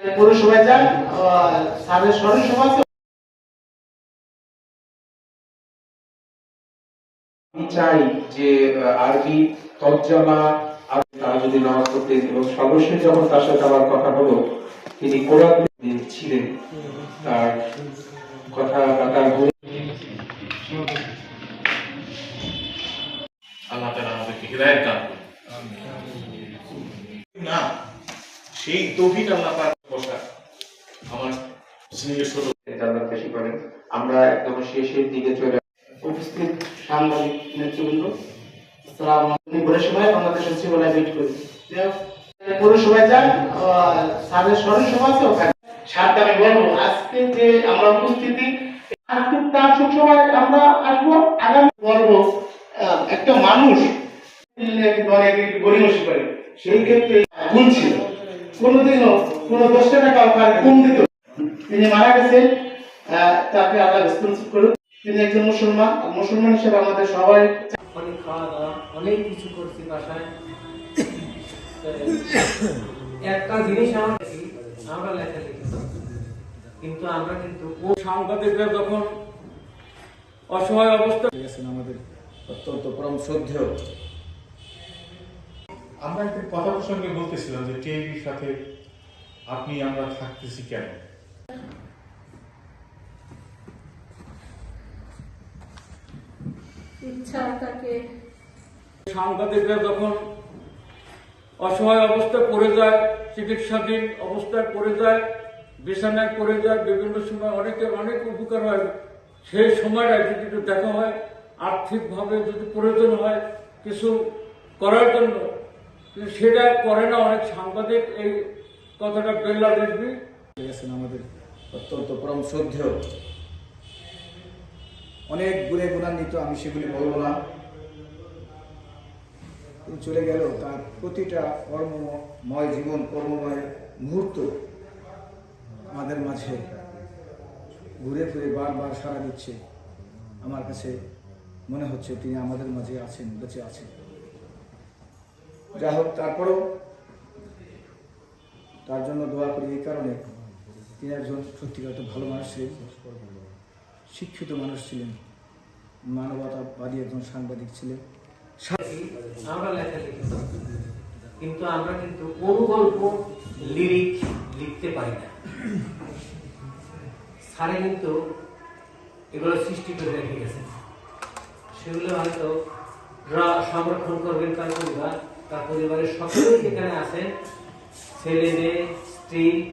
পৌরসভায় যান, স্যারের স্মরণ সভা আছে। আমি চাই যে আরবি তর্জমা তারা যদি নামাজ পড়তেন, এবং সর্বশেষ যখন তার সাথে আমার কথা হলো, তিনি কোরআন ছিলেন, তার কথা তার আল্লাহ তাআলা আমাদেরকে হিদায়াত দান করুন। না, সেই তৌফিক আল্লাহ পাক বসা আমার স্নেহের ছোট জান্নাত বেশি করেন। আমরা একদম শেষের দিকে চলে উপস্থিত সাংবাদিক নেতৃবৃন্দ, আসসালামু আলাইকুম। পৌরসভায় বাংলাদেশের সচিবালয় মিট করি। পৌরসভায় যান, স্যারের স্মরণ সভা আছে ওখানে। সাথে আমি বলবো আজকে যে আমরা উপস্থিতি, আজকে তার সবসময় আমরা আসবো। আগামী বলবো একটা মানুষ অনেক গরিমসি করে, সেই ক্ষেত্রে গুণ ছিল, কোনোদিনও কোনো 10 টাকা ওখানে কম দিত। তিনি মারা গেছেন, তাকে আল্লাহ রেসপন্সিভ করুন। তিনি একজন মুসলমান হিসেবে আমাদের সবাই অনেক খাওয়া দাওয়া অনেক কিছু করছি বাসায়। একটা জিনিস আমরা লেখা লিখেছি, কিন্তু আমরা কিন্তু সাংবাদিকরা যখন অসহায় অবস্থা আমাদের অত্যন্ত পরম শ্রদ্ধেয়। আমরা একটা কথা প্রসঙ্গে বলতেছিলাম যে টিআইবির সাথে আমরা থাকতেছি কেন। ইচ্ছা তাকে সাংবাদিকরা যখন অসহায় অবস্থায় পড়ে যায়, চিকিৎসাধীন অবস্থায় পড়ে যায়, বিছানায় পড়ে যায়, বিভিন্ন সময় অনেকের অনেক উপকার হয়। সেই সময়টা যদি একটু দেখা হয়, আর্থিকভাবে যদি প্রয়োজন হয় কিছু করার জন্য, সেটা করে না অনেক সাংবাদিক। এই কথাটা বেল্লা রেজবি আমাদের অত্যন্ত পরম শ্রদ্ধেয়, অনেক গুণে গুণান্বিত, আমি সেগুলি বলবো না। চলে গেল, তার প্রতিটা কর্মময় জীবন, কর্মময় মুহূর্ত আমাদের মাঝে ঘুরে ফিরে বারবার সাড়া দিচ্ছে। আমার কাছে মনে হচ্ছে তিনি আমাদের মাঝে আছেন, বেঁচে আছেন। যা হোক, তারপরেও তার জন্য দোয়া করি এই কারণে, তিনি একজন সত্যিকার ভালো মানুষ ছিলেন, শিক্ষিত মানুষ ছিলেন, মানবতাবাদী একজন সাংবাদিক ছিলেন। আমরা লেখা লিখেছি, কিন্তু আমরা কিন্তু অনুগল্প লিরিক লিখতে পারি না। স্যারে কিন্তু এগুলো সৃষ্টি করে রেখে গেছে, সেগুলো হয়তো সংরক্ষণ করবেন তার পরিবার, তার পরিবারের সকলেই এখানে আছেন, ছেলে মেয়ে, স্ত্রী।